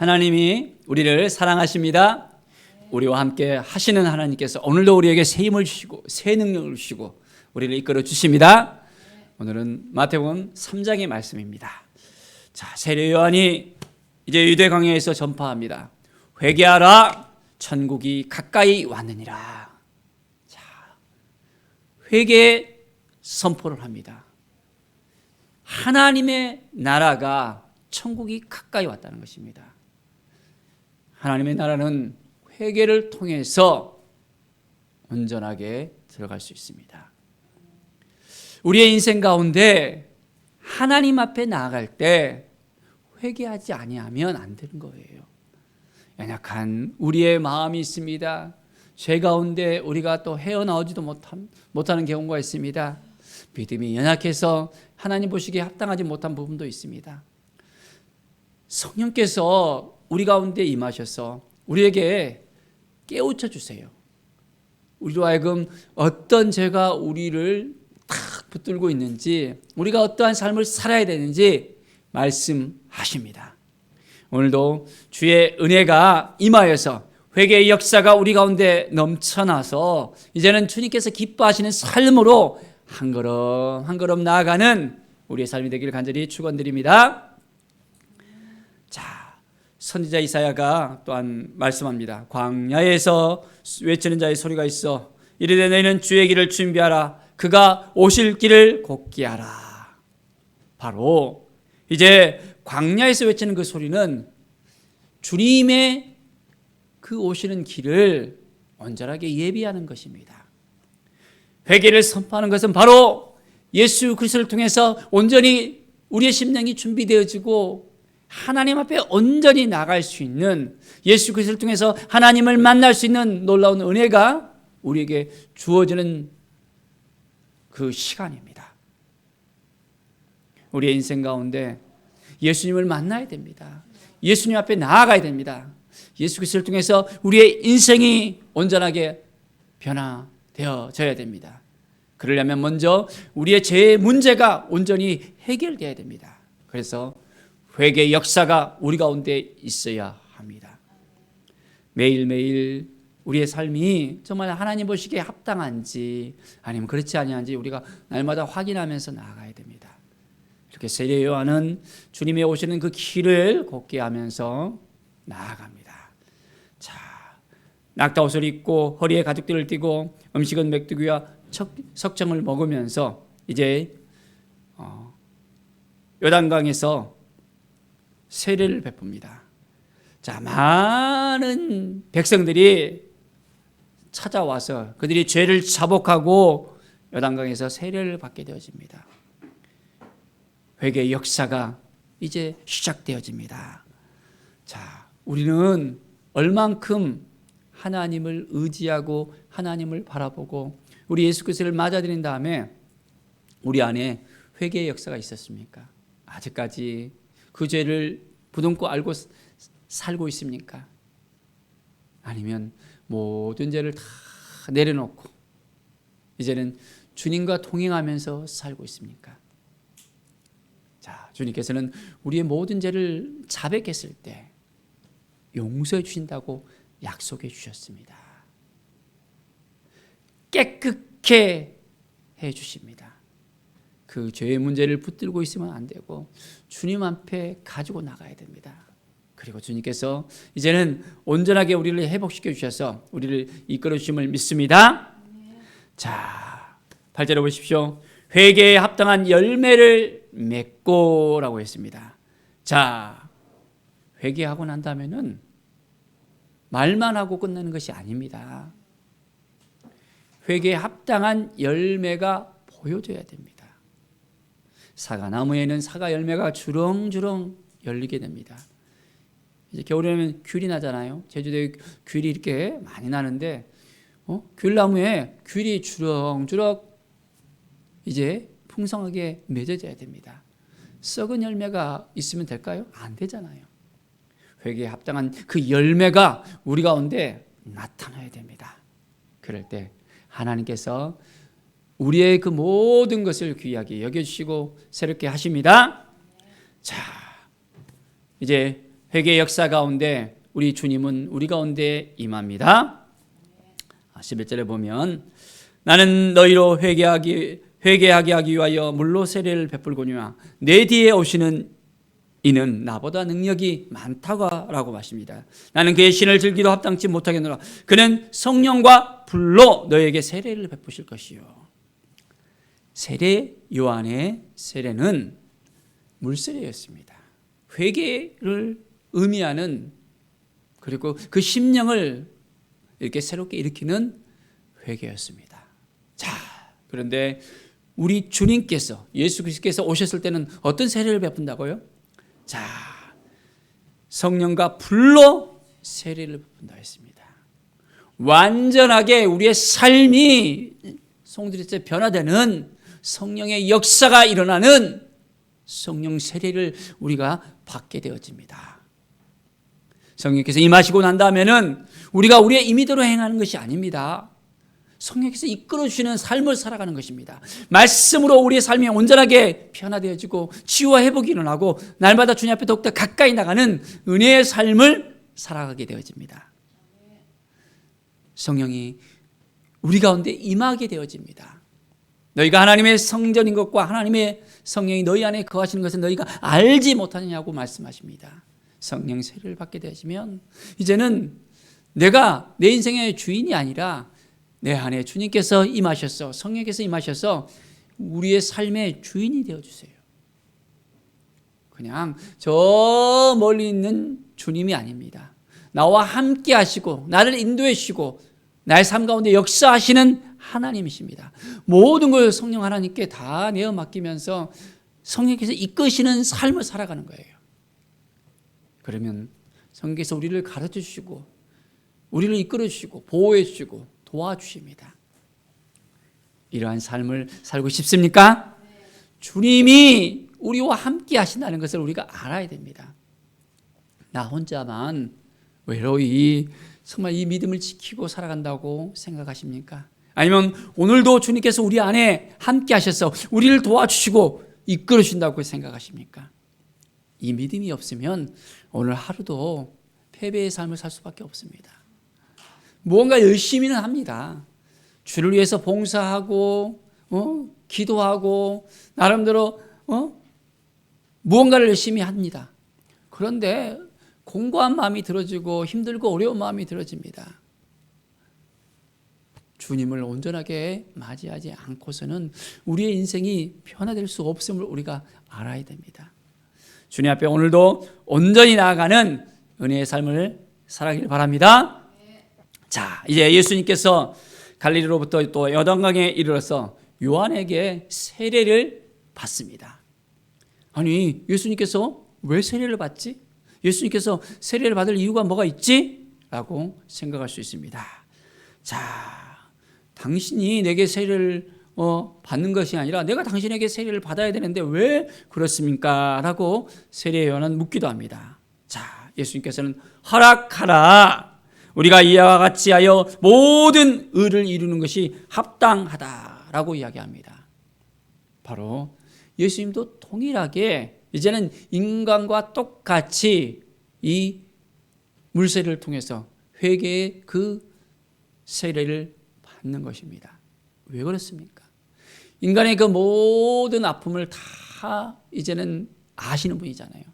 하나님이 우리를 사랑하십니다. 우리와 함께 하시는 하나님께서 오늘도 우리에게 새 힘을 주시고 새 능력을 주시고 우리를 이끌어 주십니다. 오늘은 마태복음 3장의 말씀입니다. 자, 세례 요한이 이제 유대 광야에서 전파합니다. 회개하라, 천국이 가까이 왔느니라. 자, 회개 선포를 합니다. 하나님의 나라가 천국이 가까이 왔다는 것입니다. 하나님의 나라는 회개를 통해서 온전하게 들어갈 수 있습니다. 우리의 인생 가운데 하나님 앞에 나아갈 때 회개하지 아니하면 안 되는 거예요. 연약한 우리의 마음이 있습니다. 죄 가운데 우리가 또 헤어나오지도 못하는 경우가 있습니다. 믿음이 연약해서 하나님 보시기에 합당하지 못한 부분도 있습니다. 성령께서 우리 가운데 임하셔서 우리에게 깨우쳐 주세요. 우리로 하여금 어떤 죄가 우리를 탁 붙들고 있는지, 우리가 어떠한 삶을 살아야 되는지 말씀하십니다. 오늘도 주의 은혜가 임하여서 회개의 역사가 우리 가운데 넘쳐나서 이제는 주님께서 기뻐하시는 삶으로 한 걸음 한 걸음 나아가는 우리의 삶이 되기를 간절히 축원드립니다. 자, 선지자 이사야가 또한 말씀합니다. 광야에서 외치는 자의 소리가 있어 이르되 너희는 주의 길을 준비하라. 그가 오실 길을 곧게 하라. 바로 이제 광야에서 외치는 그 소리는 주님의 그 오시는 길을 온전하게 예비하는 것입니다. 회개를 선포하는 것은 바로 예수 그리스도를 통해서 온전히 우리의 심령이 준비되어지고 하나님 앞에 온전히 나갈 수 있는, 예수 그리스도를 통해서 하나님을 만날 수 있는 놀라운 은혜가 우리에게 주어지는 그 시간입니다. 우리의 인생 가운데 예수님을 만나야 됩니다. 예수님 앞에 나아가야 됩니다. 예수 그리스도를 통해서 우리의 인생이 온전하게 변화되어져야 됩니다. 그러려면 먼저 우리의 죄의 문제가 온전히 해결되어야 됩니다. 그래서 회개의 역사가 우리 가운데 있어야 합니다. 매일매일 우리의 삶이 정말 하나님 보시기에 합당한지 아니면 그렇지 아니한지 우리가 날마다 확인하면서 나아가야 됩니다. 이렇게 세례 요한은 주님의 오시는 그 길을 곧게 하면서 나아갑니다. 자, 낙타옷을 입고 허리에 가죽들을 띠고 음식은 메뚜기와 석청을 먹으면서 이제 요단강에서 세례를 베풉니다. 자, 많은 백성들이 찾아와서 그들이 죄를 자복하고 요단강에서 세례를 받게 되어집니다. 회개의 역사가 이제 시작되어집니다. 자, 우리는 얼만큼 하나님을 의지하고 하나님을 바라보고 우리 예수 그리스도를 맞아들인 다음에 우리 안에 회개의 역사가 있었습니까? 아직까지 그 죄를 부둥켜 알고 살고 있습니까? 아니면 모든 죄를 다 내려놓고 이제는 주님과 동행하면서 살고 있습니까? 자, 주님께서는 우리의 모든 죄를 자백했을 때 용서해 주신다고 약속해 주셨습니다. 깨끗게 해 주십니다. 그 죄의 문제를 붙들고 있으면 안 되고 주님 앞에 가지고 나가야 됩니다. 그리고 주님께서 이제는 온전하게 우리를 회복시켜 주셔서 우리를 이끌어 주심을 믿습니다. 자, 8절에 보십시오. 회개에 합당한 열매를 맺고라고 했습니다. 자, 회개하고 난 다음에는 말만 하고 끝나는 것이 아닙니다. 회개에 합당한 열매가 보여져야 됩니다. 사과나무에는 사과 열매가 주렁주렁 열리게 됩니다. 이제 겨울에는 귤이 나잖아요. 제주도에 귤이 이렇게 많이 나는데 귤나무에 귤이 주렁주렁 이제 풍성하게 맺어져야 됩니다. 썩은 열매가 있으면 될까요? 안 되잖아요. 회개에 합당한 그 열매가 우리 가운데 나타나야 됩니다. 그럴 때 하나님께서 우리의 그 모든 것을 귀하게 여겨주시고 새롭게 하십니다. 자, 이제 회개의 역사 가운데 우리 주님은 우리 가운데 임합니다. 11절에 보면 나는 너희로 회개하게 하기 위하여 물로 세례를 베풀거니와 내 뒤에 오시는 이는 나보다 능력이 많다고 하십니다. 나는 그의 신을 들기도 합당치 못하겠노라. 그는 성령과 불로 너에게 세례를 베푸실 것이요. 세례 요한의 세례는 물세례였습니다. 회개를 의미하는, 그리고 그 심령을 이렇게 새롭게 일으키는 회개였습니다. 자, 그런데 우리 주님께서, 예수 그리스도께서 오셨을 때는 어떤 세례를 베푼다고요? 자, 성령과 불로 세례를 베푼다 했습니다. 완전하게 우리의 삶이 송두리째 변화되는 성령의 역사가 일어나는 성령 세례를 우리가 받게 되어집니다. 성령께서 임하시고 난 다음에는 우리가 우리의 임의대로 행하는 것이 아닙니다. 성령께서 이끌어주시는 삶을 살아가는 것입니다. 말씀으로 우리의 삶이 온전하게 변화되어지고 치유와 회복이 일어나고 날마다 주님 앞에 더욱더 가까이 나가는 은혜의 삶을 살아가게 되어집니다. 성령이 우리 가운데 임하게 되어집니다. 너희가 하나님의 성전인 것과 하나님의 성령이 너희 안에 거하시는 것을 너희가 알지 못하느냐고 말씀하십니다. 성령 세례를 받게 되시면 이제는 내가 내 인생의 주인이 아니라 내 안에 주님께서 임하셔서, 성령께서 임하셔서 우리의 삶의 주인이 되어주세요. 그냥 저 멀리 있는 주님이 아닙니다. 나와 함께 하시고 나를 인도해 주시고 나의 삶 가운데 역사하시는 하나님이십니다. 모든 걸 성령 하나님께 다 내어 맡기면서 성령께서 이끄시는 삶을 살아가는 거예요. 그러면 성령께서 우리를 가르쳐 주시고 우리를 이끌어 주시고 보호해 주시고 도와주십니다. 이러한 삶을 살고 싶습니까? 주님이 우리와 함께 하신다는 것을 우리가 알아야 됩니다. 나 혼자만 외로이 정말 이 믿음을 지키고 살아간다고 생각하십니까? 아니면 오늘도 주님께서 우리 안에 함께 하셔서 우리를 도와주시고 이끌어 주신다고 생각하십니까? 이 믿음이 없으면 오늘 하루도 패배의 삶을 살 수밖에 없습니다. 무언가 열심히는 합니다. 주를 위해서 봉사하고 기도하고 나름대로 무언가를 열심히 합니다. 그런데 공고한 마음이 들어지고 힘들고 어려운 마음이 들어집니다. 주님을 온전하게 맞이하지 않고서는 우리의 인생이 변화될 수 없음을 우리가 알아야 됩니다. 주님 앞에 오늘도 온전히 나아가는 은혜의 삶을 살아가길 바랍니다. 자, 이제 예수님께서 갈릴리로부터 또 요단강에 이르러서 요한에게 세례를 받습니다. 아니, 예수님께서 왜 세례를 받지? 예수님께서 세례를 받을 이유가 뭐가 있지? 라고 생각할 수 있습니다. 자, 당신이 내게 세례를 받는 것이 아니라 내가 당신에게 세례를 받아야 되는데 왜 그렇습니까? 라고 세례 요한은 묻기도 합니다. 자, 예수님께서는 허락하라. 우리가 이와 같이 하여 모든 의를 이루는 것이 합당하다라고 이야기합니다. 바로 예수님도 동일하게 이제는 인간과 똑같이 이 물세례를 통해서 회개의 그 세례를 받는 것입니다. 왜 그렇습니까? 인간의 그 모든 아픔을 다 이제는 아시는 분이잖아요.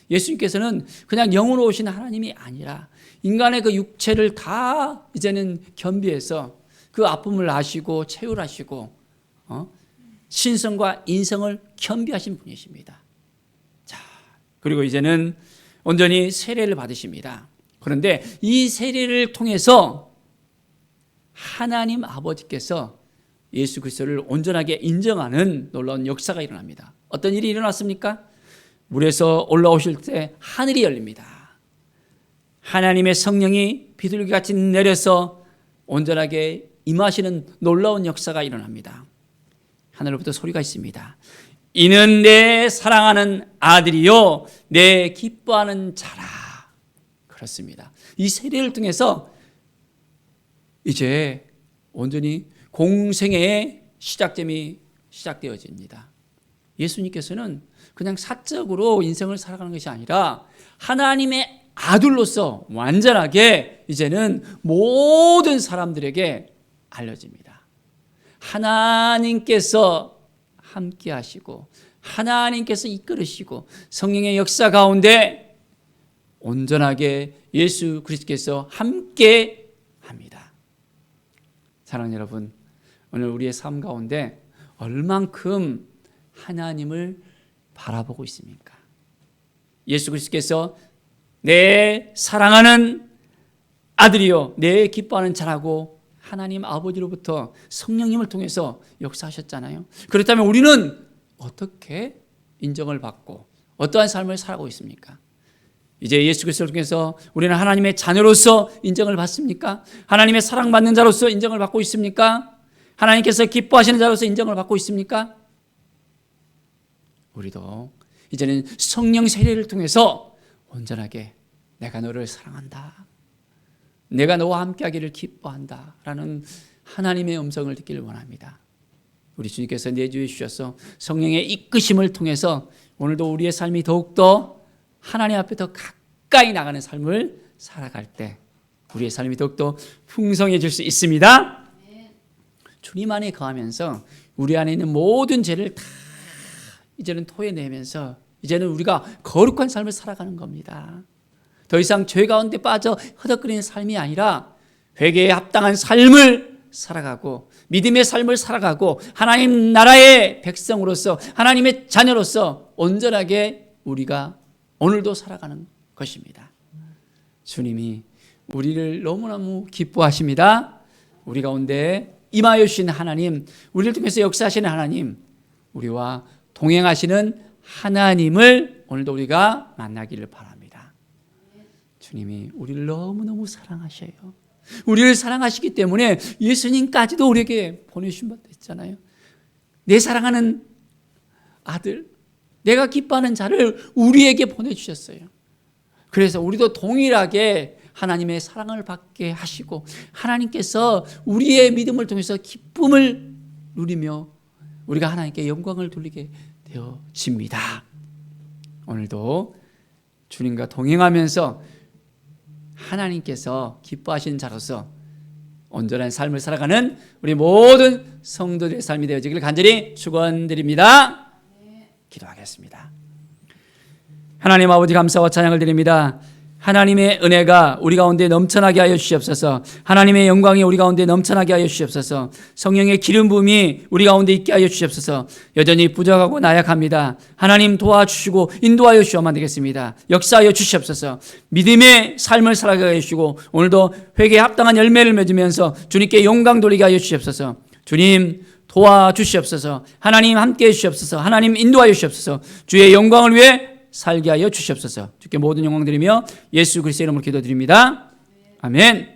예수님께서는 그냥 영으로 오신 하나님이 아니라 인간의 그 육체를 다 이제는 겸비해서 그 아픔을 아시고 체휼하시고 신성과 인성을 겸비하신 분이십니다. 자, 그리고 이제는 온전히 세례를 받으십니다. 그런데 이 세례를 통해서 하나님 아버지께서 예수 그리스도를 온전하게 인정하는 놀라운 역사가 일어납니다. 어떤 일이 일어났습니까? 물에서 올라오실 때 하늘이 열립니다. 하나님의 성령이 비둘기같이 내려서 온전하게 임하시는 놀라운 역사가 일어납니다. 하늘로부터 소리가 있습니다. 이는 내 사랑하는 아들이요 내 기뻐하는 자라. 그렇습니다. 이 세례를 통해서 이제 온전히 공생애의 시작점이 시작되어집니다. 예수님께서는 그냥 사적으로 인생을 살아가는 것이 아니라 하나님의 아들로서 완전하게 이제는 모든 사람들에게 알려집니다. 하나님께서 함께 하시고 하나님께서 이끌으시고 성령의 역사 가운데 온전하게 예수 그리스도께서 함께 합니다. 사랑하는 여러분, 오늘 우리의 삶 가운데 얼만큼 하나님을 바라보고 있습니까? 예수 그리스도께서 내 사랑하는 아들이요 내 기뻐하는 자라고 하나님 아버지로부터 성령님을 통해서 역사하셨잖아요. 그렇다면 우리는 어떻게 인정을 받고 어떠한 삶을 살아가고 있습니까? 이제 예수 그리스도를 통해서 우리는 하나님의 자녀로서 인정을 받습니까? 하나님의 사랑받는 자로서 인정을 받고 있습니까? 하나님께서 기뻐하시는 자로서 인정을 받고 있습니까? 우리도 이제는 성령 세례를 통해서 온전하게 내가 너를 사랑한다, 내가 너와 함께하기를 기뻐한다 라는 하나님의 음성을 듣기를 원합니다. 우리 주님께서 내주해 주셔서 성령의 이끄심을 통해서 오늘도 우리의 삶이 더욱더 하나님 앞에 더 가까이 나가는 삶을 살아갈 때 우리의 삶이 더욱더 풍성해질 수 있습니다. 주님 안에 거하면서 우리 안에 있는 모든 죄를 다 이제는 토해내면서 이제는 우리가 거룩한 삶을 살아가는 겁니다. 더 이상 죄 가운데 빠져 허덕거리는 삶이 아니라 회개에 합당한 삶을 살아가고 믿음의 삶을 살아가고 하나님 나라의 백성으로서 하나님의 자녀로서 온전하게 우리가 오늘도 살아가는 것입니다. 주님이 우리를 너무너무 기뻐하십니다. 우리 가운데 임하여 주신 하나님, 우리를 통해서 역사하시는 하나님, 우리와 동행하시는 하나님을 오늘도 우리가 만나기를 바랍니다. 주님이 우리를 너무너무 사랑하셔요. 우리를 사랑하시기 때문에 예수님까지도 우리에게 보내주신 바 있잖아요. 내 사랑하는 아들, 내가 기뻐하는 자를 우리에게 보내주셨어요. 그래서 우리도 동일하게 하나님의 사랑을 받게 하시고 하나님께서 우리의 믿음을 통해서 기쁨을 누리며 우리가 하나님께 영광을 돌리게 되어집니다. 오늘도 주님과 동행하면서 하나님께서 기뻐하시는 자로서 온전한 삶을 살아가는 우리 모든 성도들의 삶이 되어지기를 간절히 축원드립니다. 기도하겠습니다. 하나님 아버지 감사와 찬양을 드립니다. 하나님의 은혜가 우리 가운데 넘쳐나게 하여 주시옵소서. 하나님의 영광이 우리 가운데 넘쳐나게 하여 주시옵소서. 성령의 기름 부음이 우리 가운데 있게 하여 주시옵소서. 여전히 부족하고 나약합니다. 하나님 도와주시고 인도하여 주셔야만 되겠습니다. 역사하여 주시옵소서. 믿음의 삶을 살아가게 해주시고 오늘도 회개에 합당한 열매를 맺으면서 주님께 영광 돌리게 하여 주시옵소서. 주님 도와주시옵소서. 하나님 함께해 주시옵소서. 하나님 인도하여 주시옵소서. 주의 영광을 위해 살게 하여 주시옵소서. 주께 모든 영광 드리며 예수 그리스도의 이름으로 기도드립니다. 아멘.